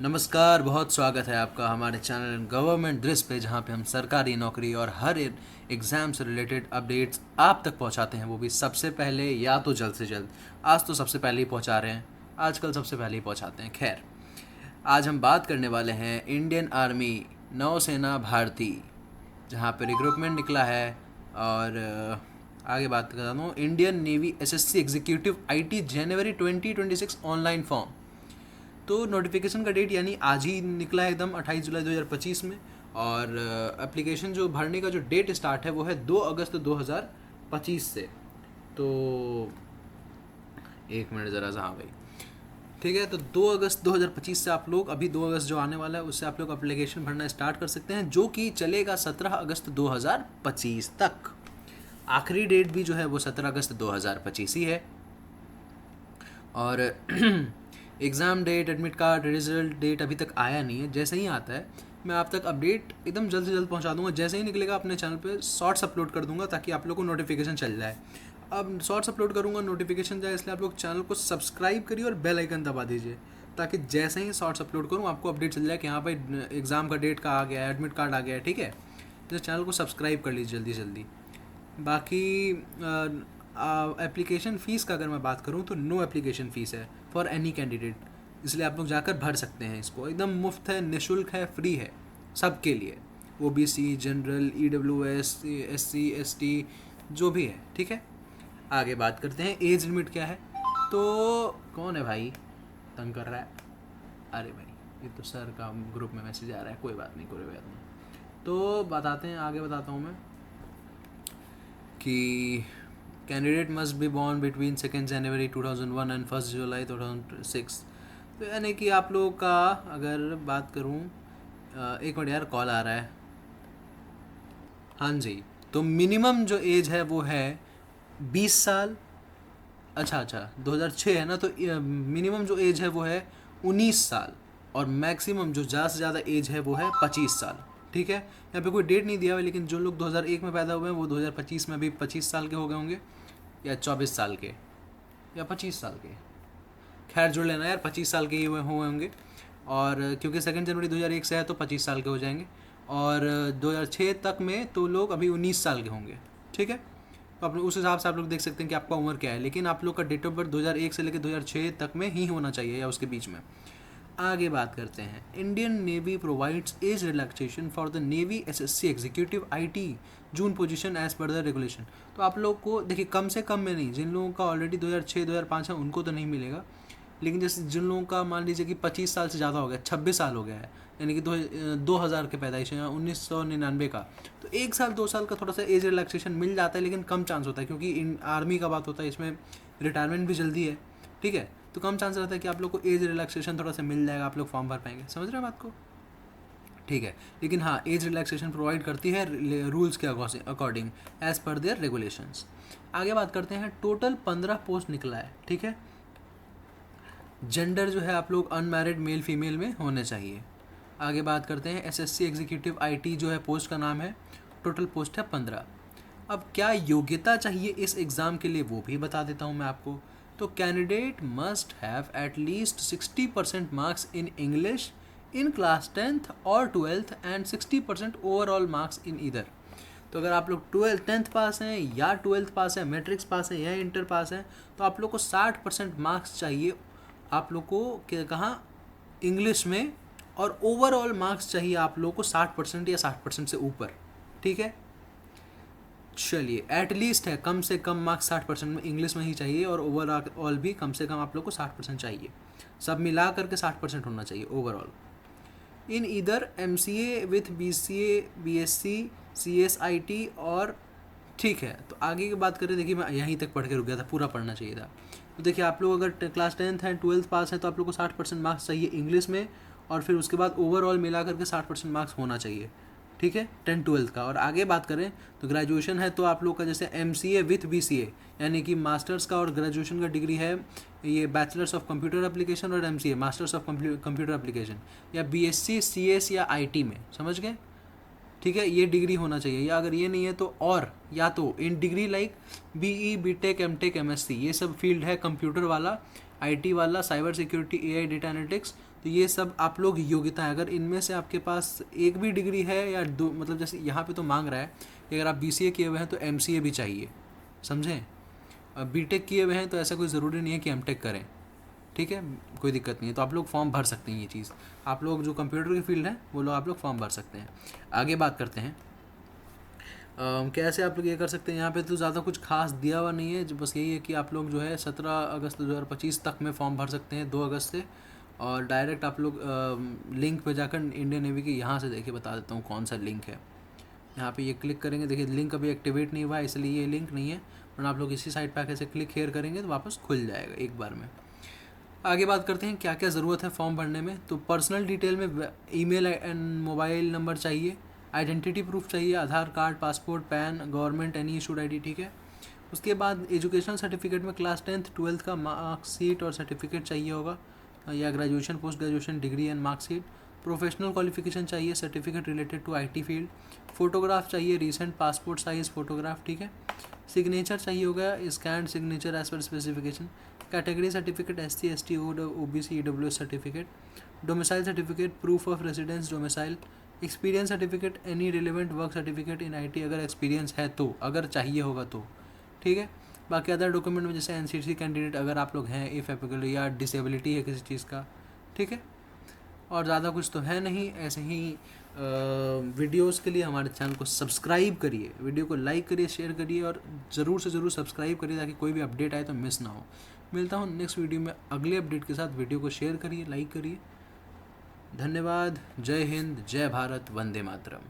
नमस्कार, बहुत स्वागत है आपका हमारे चैनल गवर्नमेंट दृश्य पे, जहाँ पे हम सरकारी नौकरी और हर एग्ज़ाम से रिलेटेड अपडेट्स आप तक पहुँचाते हैं, वो भी सबसे पहले या तो जल्द से जल्द। आज तो सबसे पहले ही पहुँचा रहे हैं, आजकल सबसे पहले ही पहुँचाते हैं। खैर, आज हम बात करने वाले हैं इंडियन आर्मी नौसेना भारती, जहाँ पे रिक्रूटमेंट निकला है। और आगे बात करता हूँ Indian navy SSC executive IT January 2026 online form. तो नोटिफिकेशन का डेट यानी आज ही निकला है एकदम 28 जुलाई 2025 में। और एप्लीकेशन जो भरने का जो डेट स्टार्ट है वो है 2 अगस्त 2025 से। तो एक मिनट ज़रा सा, हाँ भाई, ठीक है। तो 2 अगस्त 2025 से आप लोग, अभी 2 अगस्त जो आने वाला है उससे आप लोग एप्लीकेशन भरना स्टार्ट कर सकते हैं, जो कि चलेगा 17 अगस्त 2025 तक। आखिरी डेट भी जो है वो 17 अगस्त 2025 ही है। और exam date, admit card, result date अभी तक आया नहीं है। जैसे ही आता है मैं आप तक अपडेट एकदम जल्द से जल्द पहुंचा दूंगा। जैसे ही निकलेगा अपने चैनल पे शॉर्ट्स अपलोड कर दूंगा, ताकि आप लोग को नोटिफिकेशन चल जाए। अब शॉर्ट्स अपलोड करूंगा, नोटिफिकेशन जाए, इसलिए आप लोग चैनल को सब्सक्राइब करिए और बेल आइकन दबा दीजिए, ताकि जैसे ही शॉर्ट्स अपलोड करूँ आपको अपडेट चल जाए कि हाँ भाई एग्ज़ाम का डेट का आ गया है, एडमिट कार्ड आ गया है। ठीक है, तो चैनल को सब्सक्राइब कर लीजिए जल्दी जल्दी। बाकी एप्लीकेशन फ़ीस का अगर मैं बात करूँ तो नो एप्लीकेशन फ़ीस है फॉर एनी कैंडिडेट, इसलिए आप लोग जाकर भर सकते हैं। इसको एकदम मुफ्त है, निःशुल्क है, फ्री है सबके लिए, OBC, general, EWS, SC, ST, जो भी है। ठीक है, आगे बात करते हैं एज लिमिट क्या है। तो कौन है भाई तंग कर रहा है? अरे भाई, ये तो सर का ग्रुप में मैसेज आ रहा है, कोई बात नहीं, कोई बात नहीं। तो बताते हैं, आगे बताता हूँ मैं कि candidate must be born between 2 January 2001 and 1 जुलाई 2006। तो यानी कि आप लोगों का अगर बात करूं, एक मिनट यार, कॉल आ रहा है। हाँ जी, तो मिनिमम जो एज है वो है 20 साल। अच्छा, 2006 है ना, तो मिनिमम जो एज है वो है 19 साल। और मैक्सिमम जो ज़्यादा से ज़्यादा एज है वो है 25 साल। ठीक है, यहाँ पे कोई डेट नहीं दिया हुआ, लेकिन जो लोग 2001 में पैदा हुए हैं वो 2025 में अभी 25 साल के हो गए होंगे, या 24 साल के, या 25 साल के। खैर जुड़ लेना यार, 25 साल के ही हुए होंगे। और क्योंकि 2 जनवरी 2001 से है तो 25 साल के हो जाएंगे। और 2006 तक में तो लोग अभी 19 साल के होंगे। ठीक है, तो आप उस हिसाब से आप लोग देख सकते हैं कि आपका उम्र क्या है। लेकिन आप लोग का डेट ऑफ बर्थ 2001 से लेकर 2006 तक में ही होना चाहिए, या उसके बीच में। आगे बात करते हैं, Indian Navy provides age relaxation for the Navy SSC executive IT June position as per the regulation. तो आप लोग को देखिए, कम से कम में नहीं, जिन लोगों का ऑलरेडी 2006 2005 है उनको तो नहीं मिलेगा। लेकिन जैसे जिन लोगों का मान लीजिए कि 25 साल से ज़्यादा हो गया, 26 साल हो गया है, यानी कि 2000 के पैदाइश है या 1999 का, तो 1 साल 2 साल का थोड़ा सा एज रिलैक्सेशन मिल जाता है, लेकिन कम चांस होता है, क्योंकि इन आर्मी का बात होता है, इसमें रिटायरमेंट भी जल्दी है। ठीक है, तो कम चांस रहता है कि आप लोग को एज रिलैक्सेशन थोड़ा सा मिल जाएगा, आप लोग फॉर्म भर पाएंगे। समझ रहे हैं बात को? ठीक है, लेकिन हाँ, एज रिलैक्सेशन प्रोवाइड करती है रूल्स के according, as per their regulations. आगे बात करते हैं, टोटल 15 पोस्ट निकला है। ठीक है, जेंडर जो है आप लोग अनमैरिड मेल फीमेल में होने चाहिए। आगे बात करते हैं, एसएससी एग्जीक्यूटिव आईटी जो है पोस्ट का नाम है, टोटल पोस्ट है 15। अब क्या योग्यता चाहिए इस एग्ज़ाम के लिए वो भी बता देता हूँ मैं आपको। तो candidate must have at least 60% marks in English in class 10th और 12th and 60% overall marks in either. तो अगर आप लोग 10th पास हैं या 12th पास हैं, मैट्रिक्स पास हैं या इंटर पास हैं, तो आप लोग को 60% मार्क्स चाहिए। आप लोग को कहाँ, इंग्लिश में। और ओवरऑल मार्क्स चाहिए आप लोग को 60% या 60% से ऊपर। ठीक है, चलिए, एटलीस्ट है, कम से कम मार्क्स 60% में इंग्लिश में ही चाहिए, और ओवरऑल भी कम से कम आप लोग को 60% चाहिए। सब मिला करके 60% होना चाहिए ओवरऑल इन इधर MCA with BCA, BSc, CSIT और। ठीक है, तो आगे की बात करें, देखिए मैं यहीं तक पढ़ के रुक गया था, पूरा पढ़ना चाहिए था। तो देखिए, आप लोग अगर क्लास 10th है, 12th पास है, तो आप लोग को 60% मार्क्स चाहिए इंग्लिश में, और फिर उसके बाद ओवरऑल मिला करके 60% मार्क्स होना चाहिए। ठीक है, 10th-12th का। और आगे बात करें तो ग्रेजुएशन है, तो आप लोग का जैसे एमसीए विथ बीसीए, यानी कि मास्टर्स का और ग्रेजुएशन का डिग्री है, ये बैचलर्स ऑफ कंप्यूटर एप्लीकेशन, और MCA masters of computer application, या बीएससी सीएस या आईटी में। समझ गए? ठीक है, ये डिग्री होना चाहिए, या अगर ये नहीं है तो और, या तो in degree like BE, BTech, MTech, MSc, ये सब फील्ड है कंप्यूटर वाला, आईटी वाला, cyber security, AI, data analytics, तो तो ये सब आप लोग योग्यता है, अगर इनमें से आपके पास एक भी डिग्री है या दो, मतलब जैसे यहाँ पे तो मांग रहा है कि अगर आप BCA किए हुए हैं तो MCA भी चाहिए, समझें। BTech किए हुए हैं तो ऐसा कोई ज़रूरी नहीं है कि MTech करें, ठीक है, कोई दिक्कत नहीं है। तो आप लोग फॉर्म भर सकते हैं, ये चीज़ आप लोग जो कंप्यूटर की फील्ड है वो लोग आप लोग फॉर्म भर सकते हैं। आगे बात करते हैं कैसे आप लोग ये कर सकते हैं। यहाँ पे तो ज़्यादा कुछ खास दिया हुआ नहीं है, जो बस यही है कि आप लोग जो है 17 अगस्त 2025 तक में फॉर्म भर सकते हैं, 2 अगस्त से। और डायरेक्ट आप लोग लिंक पे जाकर इंडियन नेवी के यहाँ से देखिए, बता देता हूँ कौन सा लिंक है। यहाँ पे ये क्लिक करेंगे, देखिए लिंक अभी एक्टिवेट नहीं हुआ है इसलिए ये लिंक नहीं है, वरना आप लोग इसी साइट पर आके से क्लिक हेयर करेंगे तो वापस खुल जाएगा एक बार में। आगे बात करते हैं क्या क्या ज़रूरत है फॉर्म भरने में। तो पर्सनल डिटेल में ईमेल एंड मोबाइल नंबर चाहिए, आइडेंटिटी प्रूफ चाहिए, Aadhaar card, passport, PAN, government any issued ID, ठीक है। उसके बाद एजुकेशनल सर्टिफिकेट में क्लास 10th 12th का मार्कशीट और सर्टिफिकेट चाहिए होगा, या graduation, post graduation degree and marksheet. Professional qualification चाहिए, certificate related to IT field. Photograph चाहिए, रीसेंट पासपोर्ट साइज़ फ़ोटोग्राफ, ठीक है। सिग्नेचर चाहिए होगा, scan signature as per specification. Category certificate SC ST OBC EWS certificate. Domicile certificate, proof of residence domicile. Experience certificate, any relevant work certificate in IT अगर experience है तो, अगर चाहिए होगा तो, ठीक है। बाकी अदर डॉक्यूमेंट में जैसे NCC कैंडिडेट अगर आप लोग हैं, इफ़ एप्लीकेबल, या डिसेबिलिटी है किसी चीज़ का, ठीक है। और ज़्यादा कुछ तो है नहीं। ऐसे ही वीडियोस के लिए हमारे चैनल को सब्सक्राइब करिए, वीडियो को लाइक करिए, शेयर करिए, और ज़रूर से ज़रूर सब्सक्राइब करिए ताकि कोई भी अपडेट आए तो मिस ना हो। मिलता हूँ नेक्स्ट वीडियो में अगले अपडेट के साथ। वीडियो को शेयर करिए, लाइक करिए। धन्यवाद। जय हिंद, जय भारत, वंदे मातरम।